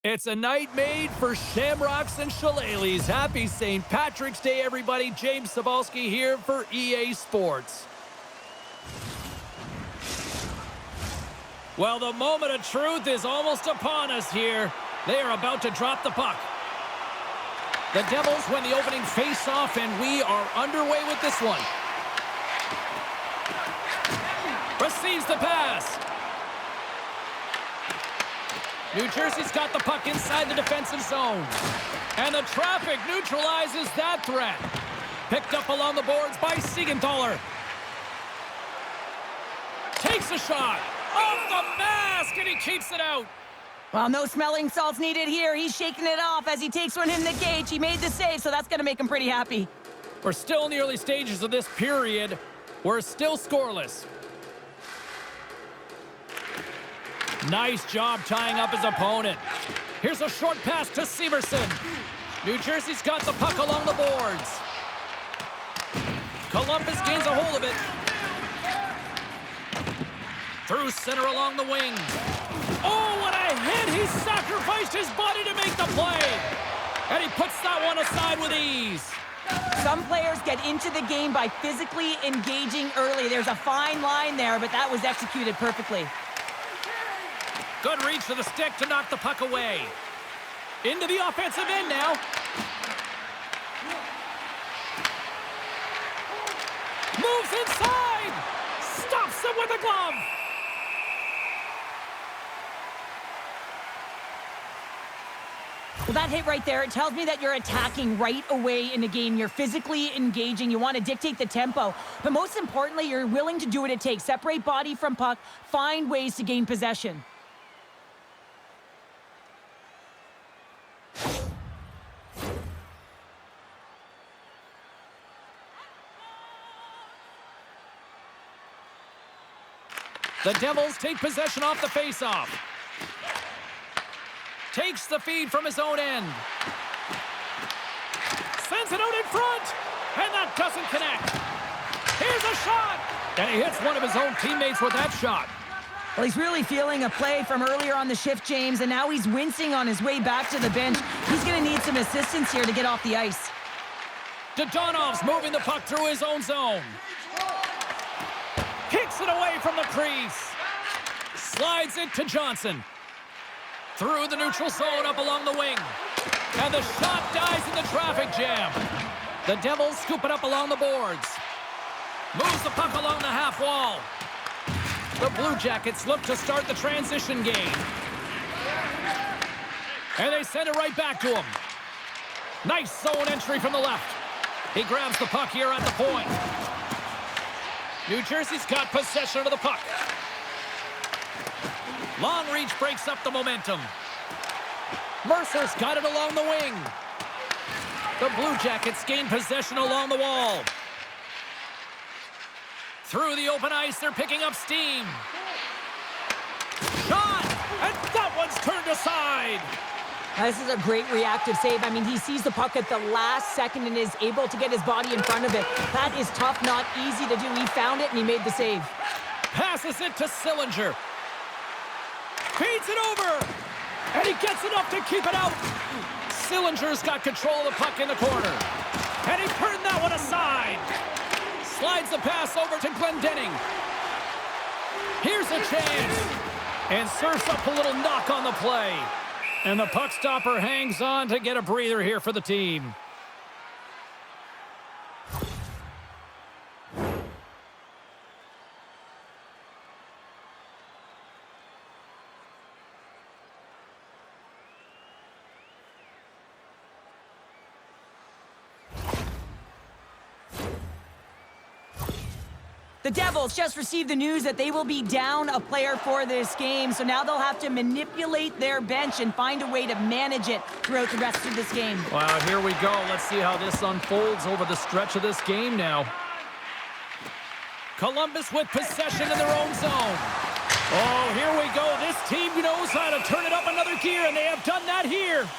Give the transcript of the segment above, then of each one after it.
It's a night made for shamrocks and shillelaghs. Happy St. Patrick's Day, everybody. James Cebulski here for EA Sports. Well, the moment of truth is almost upon us here. They are about to drop the puck. The Devils win the opening face-off, and we are underway with this one. Receives the pass. New Jersey's got the puck inside the defensive zone. And the traffic neutralizes that threat. Picked up along the boards by Siegenthaler. Takes a shot. Off the mask, and he keeps it out. Well, no smelling salts needed here. He's shaking it off as he takes one in the cage. He made the save, so that's going to make him pretty happy. We're still in the early stages of this period. We're still scoreless. Nice job tying up his opponent. Here's a short pass to Severson. New Jersey's got the puck along the boards. Columbus gains a hold of it. Through center along the wing. Oh, what a hit! He sacrificed his body to make the play. And he puts that one aside with ease. Some players get into the game by physically engaging early. There's a fine line there, but that was executed perfectly. Good reach to the stick to knock the puck away. Into the offensive end now. Moves inside. Stops him with a glove. Well, that hit right there, it tells me that you're attacking right away in the game. You're physically engaging. You want to dictate the tempo. But most importantly, you're willing to do what it takes. Separate body from puck. Find ways to gain possession. The Devils take possession off the faceoff. Takes the feed from his own end. Sends it out in front. And that doesn't connect. Here's a shot. And he hits one of his own teammates with that shot. Well, he's really feeling a play from earlier on the shift, James, and now he's wincing on his way back to the bench. He's going to need some assistance here to get off the ice. Dodonov's moving the puck through his own zone. Kicks it away from the crease. Slides it to Johnson. Through the neutral zone up along the wing. And the shot dies in the traffic jam. The Devils scoop it up along the boards. Moves the puck along the half wall. The Blue Jackets look to start the transition game. And they send it right back to him. Nice zone entry from the left. He grabs the puck here at the point. New Jersey's got possession of the puck. Long reach breaks up the momentum. Mercer's got it along the wing. The Blue Jackets gain possession along the wall. Through the open ice, they're picking up steam. Shot! And that one's turned aside. This is a great reactive save. I mean, he sees the puck at the last second and is able to get his body in front of it. That is tough, not easy to do. He found it and he made the save. Passes it to Sillinger. Feeds it over. And he gets enough to keep it out. Sillinger's got control of the puck in the corner. And he turned that one aside. Slides the pass over to Glendening. Here's a chance. And serves up a little knock on the play. And the puck stopper hangs on to get a breather here for the team. The Devils just received the news that they will be down a player for this game, so now they'll have to manipulate their bench and find a way to manage it throughout the rest of this game. Well, here we go. Let's see how this unfolds over the stretch of this game now. Columbus with possession in their own zone. Oh, here we go. This team knows how to turn it up another gear, and they have done that here.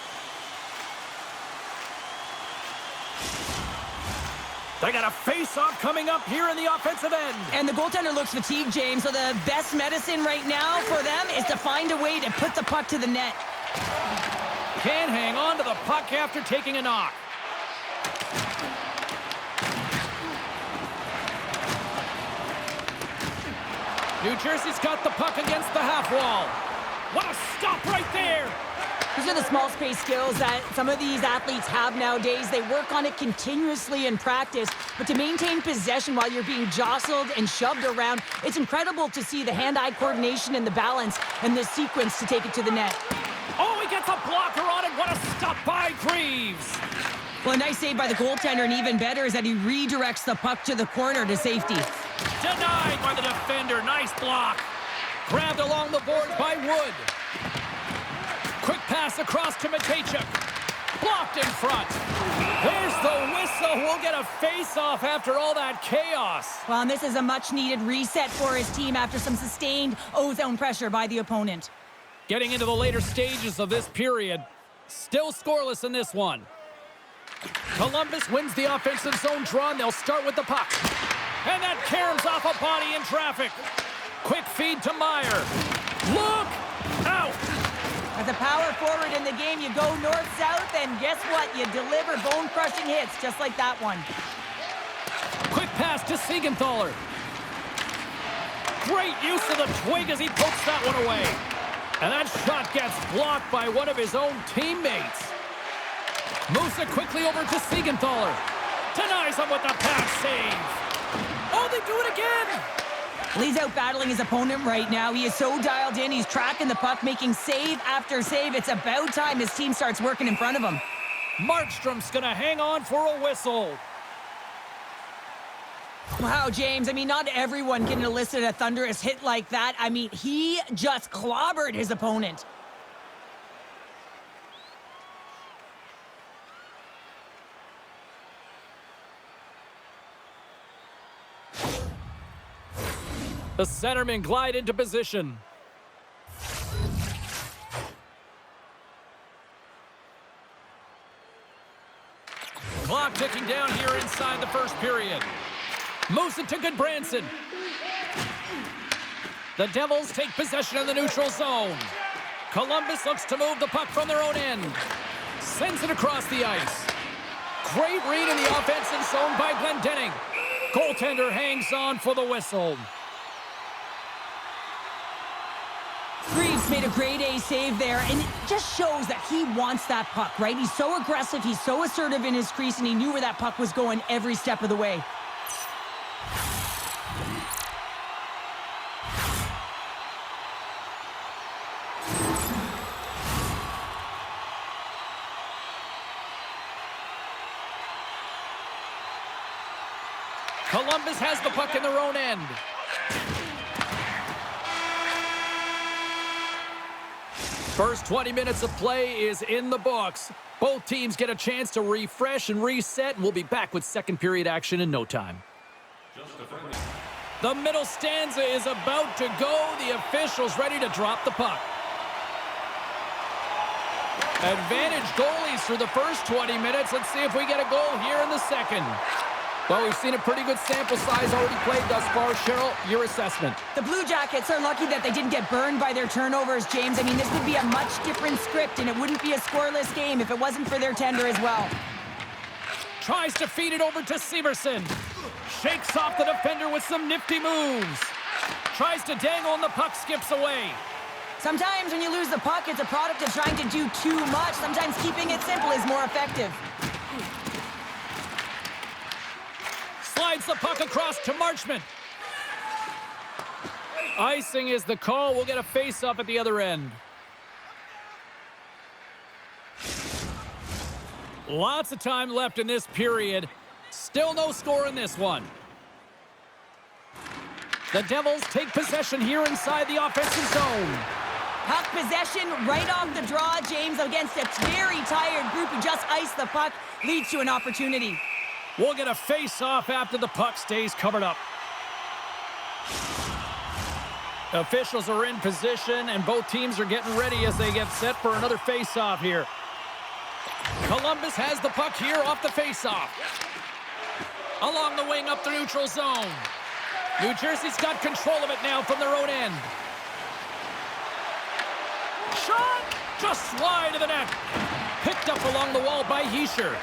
They got a face-off coming up here in the offensive end. And the goaltender looks fatigued, James, so the best medicine right now for them is to find a way to put the puck to the net. Can't hang on to the puck after taking a knock. New Jersey's got the puck against the half wall. What a stop right there! These are the small space skills that some of these athletes have nowadays. They work on it continuously in practice, but to maintain possession while you're being jostled and shoved around, it's incredible to see the hand-eye coordination and the balance and the sequence to take it to the net. Oh, he gets a blocker on it. What a stop by Greaves. Well, a nice save by the goaltender, and even better is that he redirects the puck to the corner to safety. Denied by the defender. Nice block. Grabbed along the boards by Wood. Quick pass across to Matejchuk. Blocked in front. There's the whistle. We'll get a face-off after all that chaos. Well, and this is a much-needed reset for his team after some sustained O-zone pressure by the opponent. Getting into the later stages of this period. Still scoreless in this one. Columbus wins the offensive zone draw, and they'll start with the puck. And that caroms off a body in traffic. Quick feed to Meyer. Look out! As a power forward in the game, you go north-south, and guess what? You deliver bone-crushing hits just like that one. Quick pass to Siegenthaler. Great use of the twig as he pokes that one away. And that shot gets blocked by one of his own teammates. Moves it quickly over to Siegenthaler. Denies him with the pass save. Oh, they do it again! He's out battling his opponent right now. He is so dialed in. He's tracking the puck, making save after save. It's about time his team starts working in front of him. Markstrom's going to hang on for a whistle. Wow, James. I mean, not everyone can elicit a thunderous hit like that. I mean, he just clobbered his opponent. The centermen glide into position. Clock ticking down here inside the first period. Moves it to Goodbranson. The Devils take possession of the neutral zone. Columbus looks to move the puck from their own end. Sends it across the ice. Great read in the offensive zone by Glendening. Goaltender hangs on for the whistle. Greaves made a grade A save there, and it just shows that he wants that puck, right? He's so aggressive, he's so assertive in his crease, and he knew where that puck was going every step of the way. Columbus has the puck in their own end. First 20 minutes of play is in the books. Both teams get a chance to refresh and reset, and we'll be back with second period action in no time. The middle stanza is about to go. The officials ready to drop the puck. Advantage goalies through the first 20 minutes. Let's see if we get a goal here in the second. Well, we've seen a pretty good sample size already played thus far. Cheryl, your assessment. The Blue Jackets are lucky that they didn't get burned by their turnovers, James. I mean, this would be a much different script, and it wouldn't be a scoreless game if it wasn't for their tender as well. Tries to feed it over to Severson. Shakes off the defender with some nifty moves. Tries to dangle, and the puck skips away. Sometimes when you lose the puck, it's a product of trying to do too much. Sometimes keeping it simple is more effective. Slides the puck across to Marchment. Icing is the call. We'll get a face-off at the other end. Lots of time left in this period. Still no score in this one. The Devils take possession here inside the offensive zone. Puck possession right off the draw, James, against a very tired group who just iced the puck, leads to an opportunity. We'll get a face-off after the puck stays covered up. Officials are in position, and both teams are getting ready as they get set for another face-off here. Columbus has the puck here off the face-off. Along the wing up the neutral zone. New Jersey's got control of it now from their own end. shot! Just wide of the net. Picked up along the wall by Hischier.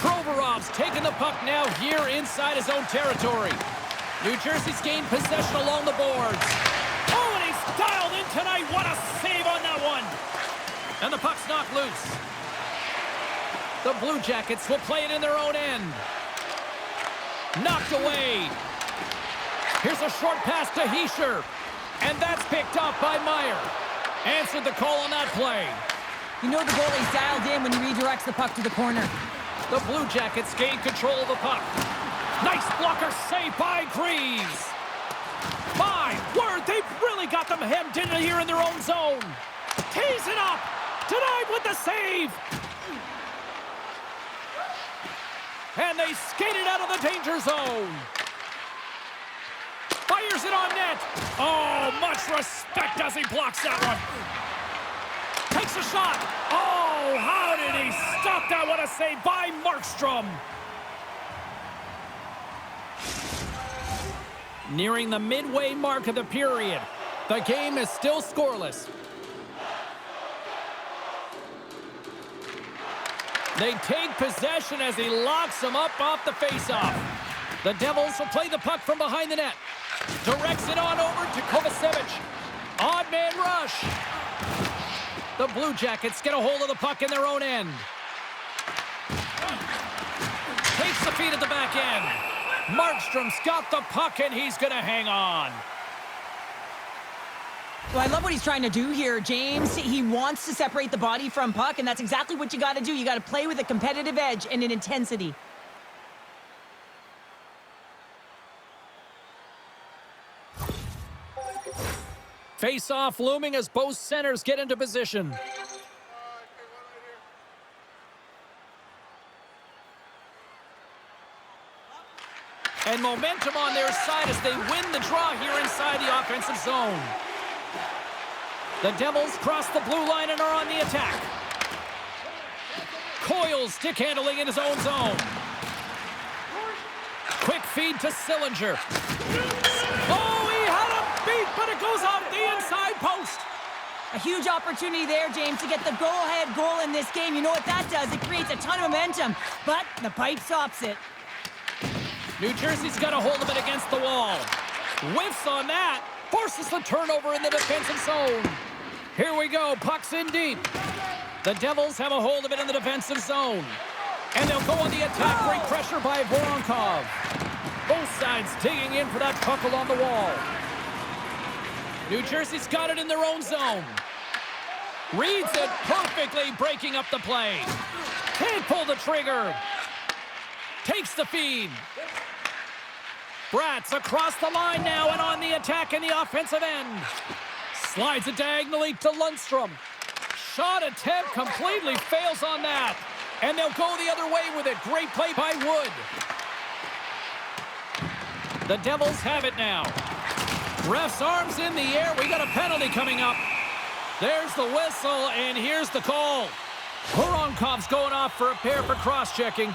Provorov's taking the puck now here inside his own territory. New Jersey's gained possession along the boards. Oh, and he's dialed in tonight. What a save on that one. And the puck's knocked loose. The Blue Jackets will play it in their own end. Knocked away. Here's a short pass to Hischier. And that's picked up by Meyer. Answered the call on that play. You know the goalie's dialed in when he redirects the puck to the corner. The Blue Jackets gain control of the puck. Nice blocker save by Greaves. My word, they've really got them hemmed in here in their own zone. Tees it up. Denied with the save. And they skated out of the danger zone. Fires it on net. Oh, much respect as he blocks that one. Takes a shot. Oh, how did he stop that? What a save by Markstrom. Nearing the midway mark of the period. The game is still scoreless. They take possession as he locks them up off the faceoff. The Devils will play the puck from behind the net. Directs it on over to Kovacevic. Odd man rush. The Blue Jackets get a hold of the puck in their own end. Takes the feed at the back end. Markstrom's got the puck and he's going to hang on. Well, I love what he's trying to do here, James. He wants to separate the body from puck, and that's exactly what you got to do. You got to play with a competitive edge and an intensity. Face-off looming as both centers get into position. And momentum on their side as they win the draw here inside the offensive zone. The Devils cross the blue line and are on the attack. Coyle stick handling in his own zone. Quick feed to Sillinger. Oh, he had a beat, but it goes off the inside post. A huge opportunity there, James, to get the go-ahead goal in this game. You know what that does? It creates a ton of momentum, but the pipe stops it. New Jersey's got a hold of it against the wall. Whiffs on that. Forces the turnover in the defensive zone. Here we go. Puck's in deep. The Devils have a hold of it in the defensive zone. And they'll go on the attack. Great pressure by Voronkov. Both sides digging in for that puck along the wall. New Jersey's got it in their own zone. Reads it perfectly, breaking up the play. Can't pull the trigger. Takes the feed. Bratz across the line now and on the attack in the offensive end. Slides it diagonally to Lundstrom. Shot attempt completely fails on that. And they'll go the other way with it. Great play by Wood. The Devils have it now. Ref's arms in the air. We got a penalty coming up. There's the whistle, and here's the call. Voronkov's going off for a pair for cross-checking.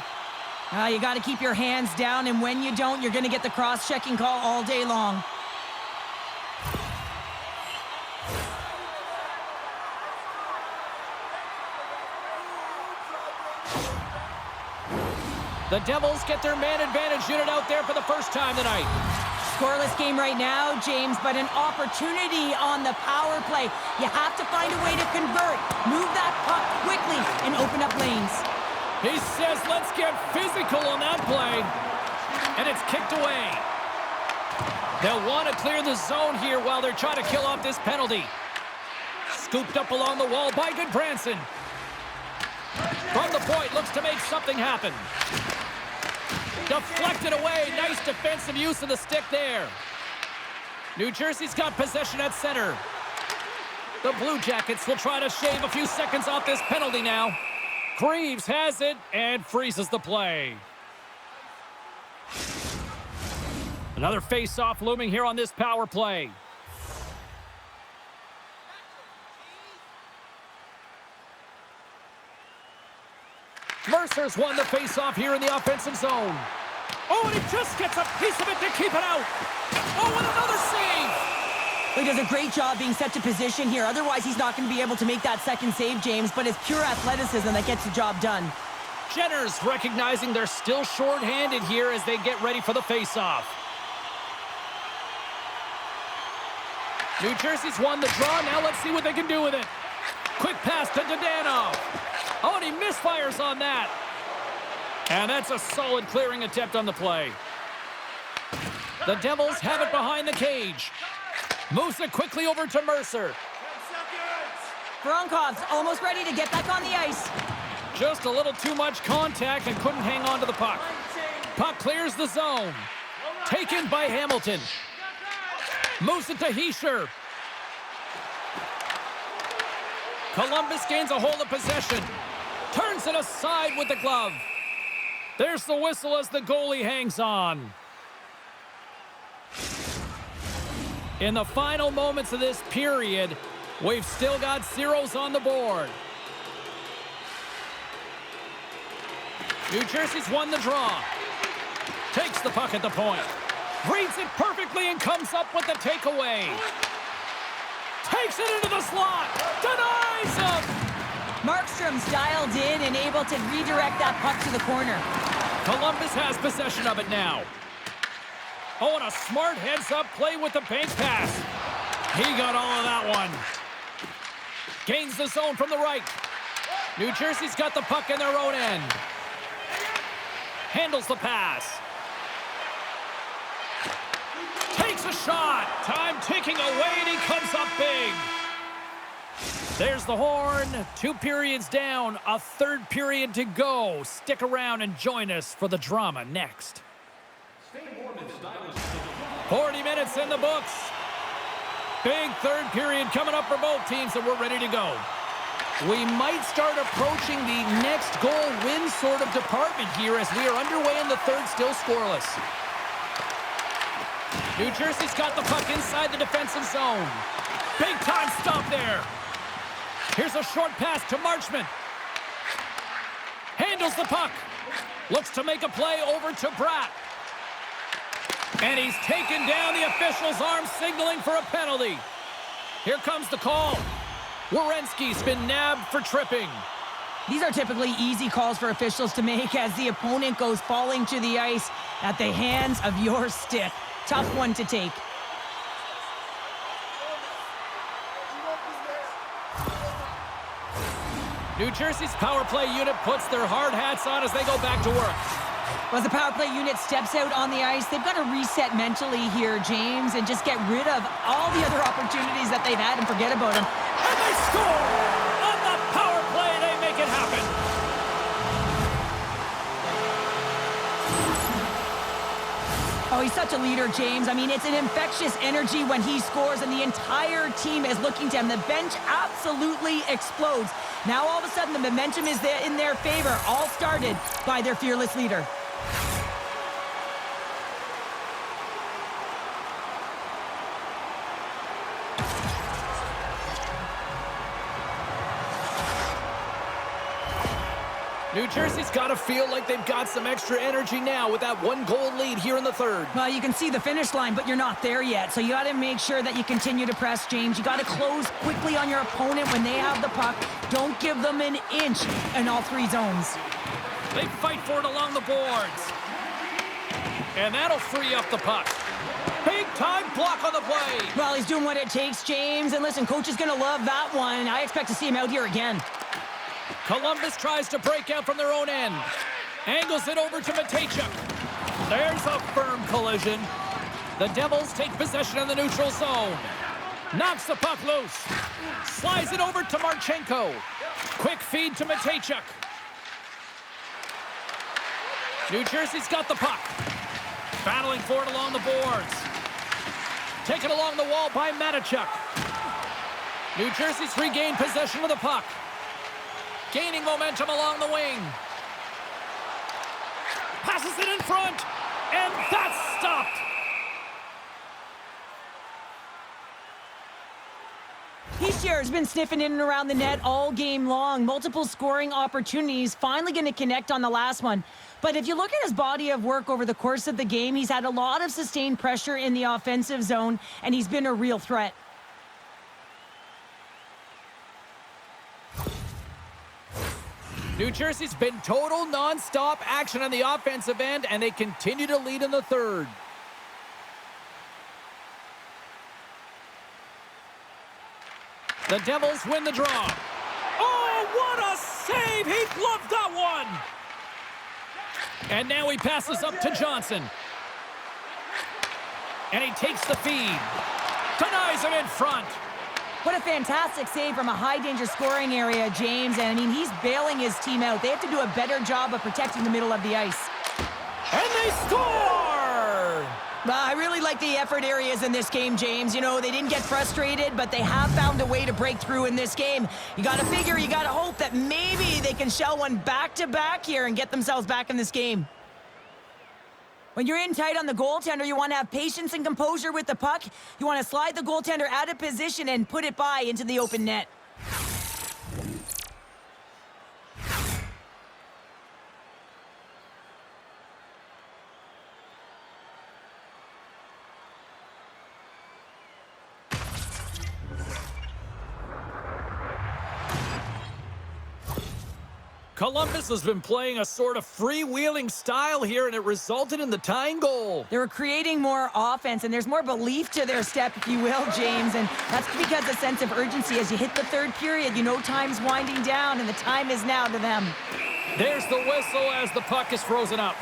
You got to keep your hands down, and when you don't, you're going to get the cross-checking call all day long. The Devils get their man advantage unit out there for the first time tonight. Scoreless game right now, James, but an opportunity on the power play. You have to find a way to convert, move that puck quickly, and open up lanes. He says, let's get physical on that play. And it's kicked away. They'll want to clear the zone here while they're trying to kill off this penalty. Scooped up along the wall by Goodbranson. From the point, looks to make something happen. Deflected away. Nice defensive use of the stick there. New Jersey's got possession at center. The Blue Jackets will try to shave a few seconds off this penalty now. Greaves has it and freezes the play. Another face-off looming here on this power play. Mercer's won the face-off here in the offensive zone. Oh, and he just gets a piece of it to keep it out. Oh, and another save. He does a great job being set to position here. Otherwise, he's not going to be able to make that second save, James, but it's pure athleticism that gets the job done. Jenners recognizing they're still short-handed here as they get ready for the face-off. New Jersey's won the draw. Now let's see what they can do with it. Quick pass to Dadonov. Oh, and he misfires on that. And that's a solid clearing attempt on the play. The Devils have it behind the cage. Moves it quickly over to Mercer. Voronkhov's almost ready to get back on the ice. Just a little too much contact and couldn't hang on to the puck. Puck clears the zone. Taken by Hamilton. Moves it to Hischier. Columbus gains a hold of possession. Turns it aside with the glove. There's the whistle as the goalie hangs on. In the final moments of this period, we've still got zeros on the board. New Jersey's won the draw. Takes the puck at the point. Reads it perfectly and comes up with the takeaway. Takes it into the slot. Denies him. Markstrom's dialed in and able to redirect that puck to the corner. Columbus has possession of it now. Oh, and a smart heads-up play with the bank pass. He got all of that one. Gains the zone from the right. New Jersey's got the puck in their own end. Handles the pass. Takes a shot. Time ticking away, and he comes up big. There's the horn. 2 periods down. A third period to go. Stick around and join us for the drama next. 40 minutes in the books. Big third period coming up for both teams, and we're ready to go. We might start approaching the next goal win sort of department here as we are underway in the third, still scoreless. New Jersey's got the puck inside the defensive zone. Big time stop there. Here's a short pass to Marchment. Handles the puck. Looks to make a play over to Bratt. And he's taken down, the official's arm signaling for a penalty. Here comes the call. Werenski's been nabbed for tripping. These are typically easy calls for officials to make as the opponent goes falling to the ice at the hands of your stick. Tough one to take. New Jersey's power play unit puts their hard hats on as they go back to work. As the power play unit steps out on the ice, they've got to reset mentally here, James, and just get rid of all the other opportunities that they've had and forget about them. And they score! On the power play, they make it happen. Oh, he's such a leader, James. I mean, it's an infectious energy when he scores, and the entire team is looking to him. The bench absolutely explodes. Now, all of a sudden, the momentum is there in their favor, all started by their fearless leader. New Jersey's got to feel like they've got some extra energy now with that 1-goal lead here in the third. Well, you can see the finish line, but you're not there yet. So you got to make sure that you continue to press, James. You got to close quickly on your opponent when they have the puck. Don't give them an inch in all 3 zones. They fight for it along the boards. And that'll free up the puck. Big time block on the play. Well, he's doing what it takes, James. And listen, coach is going to love that one. I expect to see him out here again. Columbus tries to break out from their own end. Angles it over to Matejchuk. There's a firm collision. The Devils take possession in the neutral zone. Knocks the puck loose. Slides it over to Marchenko. Quick feed to Matejchuk. New Jersey's got the puck. Battling for it along the boards. Taken along the wall by Matejchuk. New Jersey's regained possession of the puck. Gaining momentum along the wing. Passes it in front. And that's stopped. Hischier has been sniffing in and around the net all game long. Multiple scoring opportunities. Finally going to connect on the last one. But if you look at his body of work over the course of the game, he's had a lot of sustained pressure in the offensive zone, and he's been a real threat. New Jersey's been total non-stop action on the offensive end, and they continue to lead in the third. The Devils win the draw. Oh, what a save! He gloved that one! And now he passes up to Johnson. And he takes the feed. Denies him in front. What a fantastic save from a high-danger scoring area, James. And, I mean, he's bailing his team out. They have to do a better job of protecting the middle of the ice. And they score! I really like the effort areas in this game, James. You know, they didn't get frustrated, but they have found a way to break through in this game. You got to figure, you got to hope that maybe they can shell one back-to-back here and get themselves back in this game. When you're in tight on the goaltender, you want to have patience and composure with the puck. You want to slide the goaltender out of position and put it by into the open net. Columbus has been playing a sort of freewheeling style here, and it resulted in the tying goal. They're creating more offense, and there's more belief to their step, if you will, James. And that's because a sense of urgency as you hit the third period. You know time's winding down, and the time is now to them. There's the whistle as the puck is frozen up.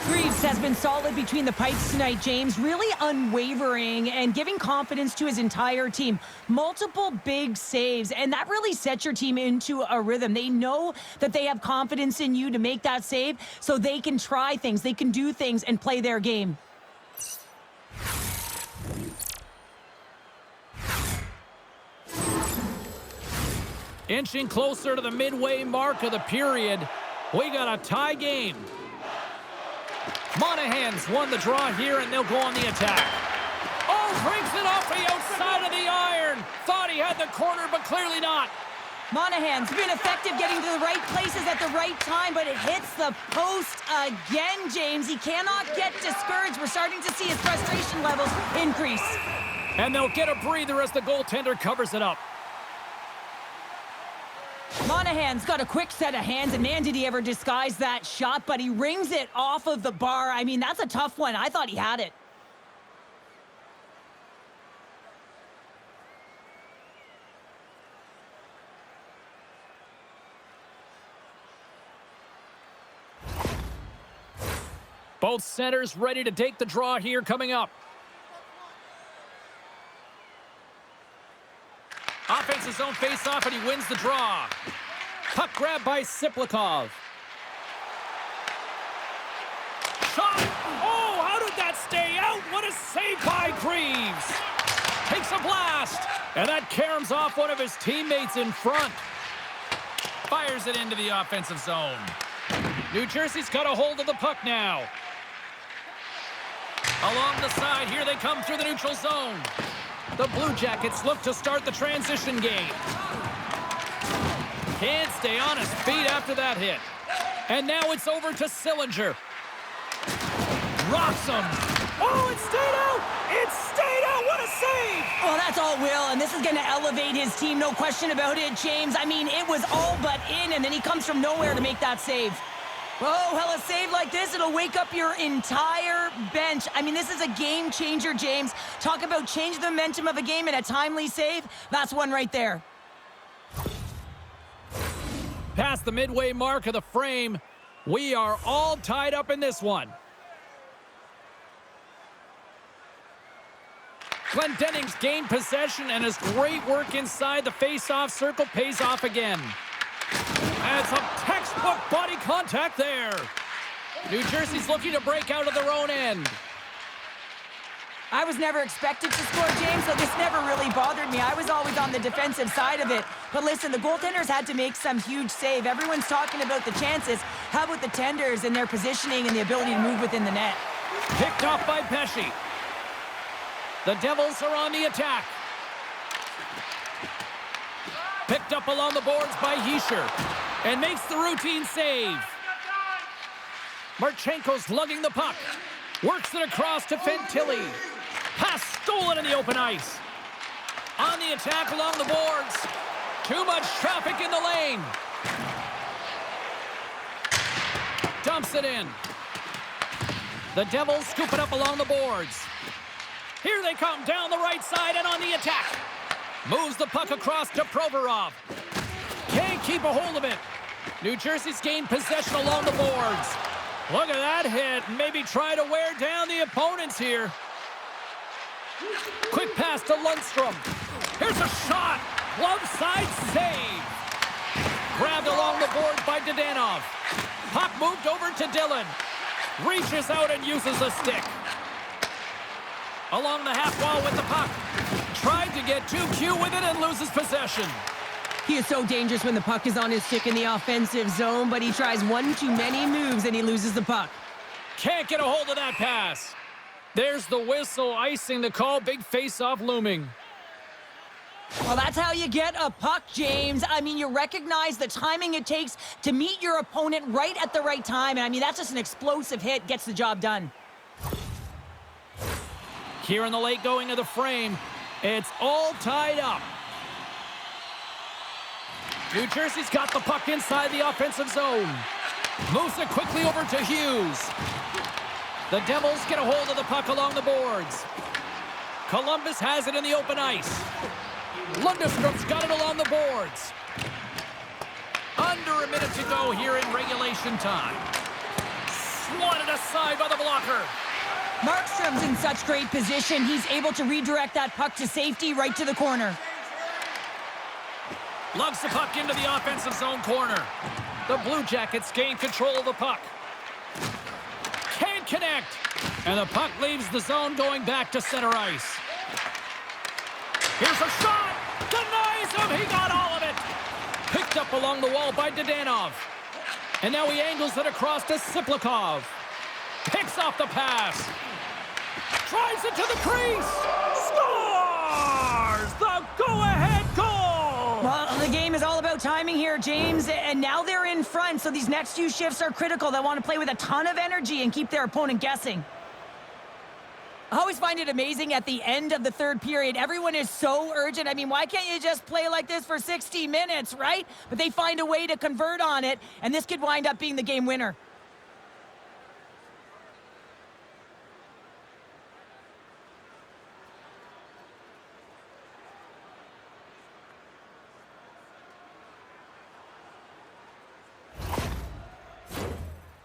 Greaves has been solid between the pipes tonight, James. Really unwavering and giving confidence to his entire team. Multiple big saves, and that really sets your team into a rhythm. They know that they have confidence in you to make that save, so they can try things, they can do things, and play their game. Inching closer to the midway mark of the period. We got a tie game. Monahan's won the draw here, and they'll go on the attack. Oh, brings it off the outside of the iron. Thought he had the corner, but clearly not. Monahan's been effective getting to the right places at the right time, but it hits the post again, James. He cannot get discouraged. We're starting to see his frustration levels increase. And they'll get a breather as the goaltender covers it up. Monahan's got a quick set of hands, and man, did he ever disguise that shot, but he rings it off of the bar. I mean, that's a tough one. I thought he had it. Both centers ready to take the draw here coming up. Offensive zone face-off, and he wins the draw. Puck grab by Siplikov. Shot! Oh, how did that stay out? What a save by Greaves! Takes a blast, and that caroms off one of his teammates in front. Fires it into the offensive zone. New Jersey's got a hold of the puck now. Along the side, here they come through the neutral zone. The Blue Jackets look to start the transition game. Can't stay on his feet after that hit. And now it's over to Sillinger. Rocks him. Oh, it stayed out! It stayed out! What a save! Well, that's all Will, and this is going to elevate his team, no question about it, James. I mean, it was all but in, and then he comes from nowhere to make that save. Oh, hell, a save like this, it'll wake up your entire bench. I mean, this is a game changer, James. Talk about change the momentum of a game in a timely save. That's one right there. Past the midway mark of the frame, we are all tied up in this one. Glendening's gained possession, and his great work inside the face-off circle pays off again. And some textbook body contact there. New Jersey's looking to break out of their own end. I was never expected to score, James, so this never really bothered me. I was always on the defensive side of it. But listen, the goaltenders had to make some huge save. Everyone's talking about the chances. How about the tenders and their positioning and the ability to move within the net? Picked off by Pesci. The Devils are on the attack. Picked up along the boards by Hischier. And makes the routine save. Marchenko's lugging the puck. Works it across to Fantilli. Pass stolen in the open ice. On the attack along the boards. Too much traffic in the lane. Dumps it in. The Devils scoop it up along the boards. Here they come down the right side and on the attack. Moves the puck across to Provorov. Can't keep a hold of it. New Jersey's gained possession along the boards. Look at that hit. Maybe try to wear down the opponents here. Quick pass to Lundstrom. Here's a shot. Glove side save. Grabbed along the board by Dadonov. Puck moved over to Dillon. Reaches out and uses a stick. Along the half wall with the puck. Tried to get too cute with it and loses possession. He is so dangerous when the puck is on his stick in the offensive zone, but he tries one too many moves and he loses the puck. Can't get a hold of that pass. There's the whistle, icing the call. Big face-off looming. Well, that's how you get a puck, James. I mean, you recognize the timing it takes to meet your opponent right at the right time. And I mean, that's just an explosive hit. Gets the job done. Here in the late going of the frame, it's all tied up. New Jersey's got the puck inside the offensive zone. Moves it quickly over to Hughes. The Devils get a hold of the puck along the boards. Columbus has it in the open ice. Lundstrom's got it along the boards. Under a minute to go here in regulation time. Swatted aside by the blocker. Markstrom's in such great position. He's able to redirect that puck to safety right to the corner. Lugs the puck into the offensive zone corner. The Blue Jackets gain control of the puck. Can't connect. And the puck leaves the zone going back to center ice. Here's a shot. Denies him. He got all of it. Picked up along the wall by Dadonov. And now he angles it across to Siplikov. Picks off the pass. Drives it to the crease. Scores the go-ahead goal. Well, the game is all about timing here, James. And now they're in front, so these next few shifts are critical. They want to play with a ton of energy and keep their opponent guessing. I always find it amazing at the end of the third period. Everyone is so urgent. I mean, why can't you just play like this for 60 minutes, right? But they find a way to convert on it, and this could wind up being the game winner.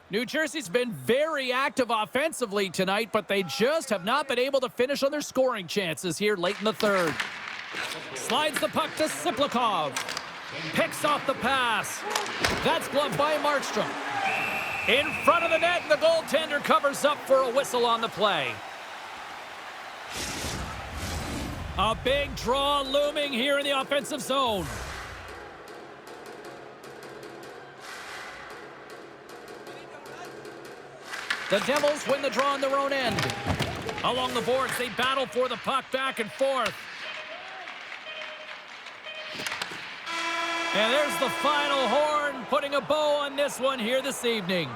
New Jersey's been very active offensively tonight, but they just have not been able to finish on their scoring chances here late in the third. Slides the puck to Siplikov. Picks off the pass. That's gloved by Markstrom. In front of the net, and the goaltender covers up for a whistle on the play. A big draw looming here in the offensive zone. The Devils win the draw on their own end. Along the boards, they battle for the puck back and forth. And there's the final horn, putting a bow on this one here this evening.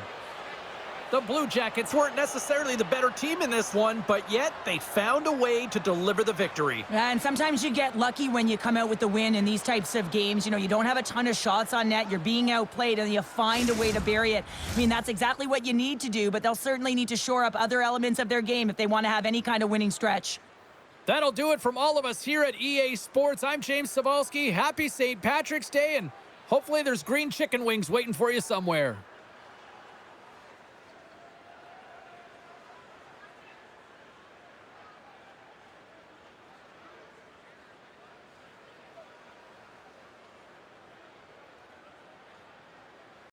The Blue Jackets weren't necessarily the better team in this one, but yet they found a way to deliver the victory. And sometimes you get lucky when you come out with the win in these types of games. You know, you don't have a ton of shots on net. You're being outplayed, and you find a way to bury it. I mean, that's exactly what you need to do, but they'll certainly need to shore up other elements of their game if they want to have any kind of winning stretch. That'll do it from all of us here at EA Sports. I'm James Cybulski. Happy St. Patrick's Day, and hopefully there's green chicken wings waiting for you somewhere.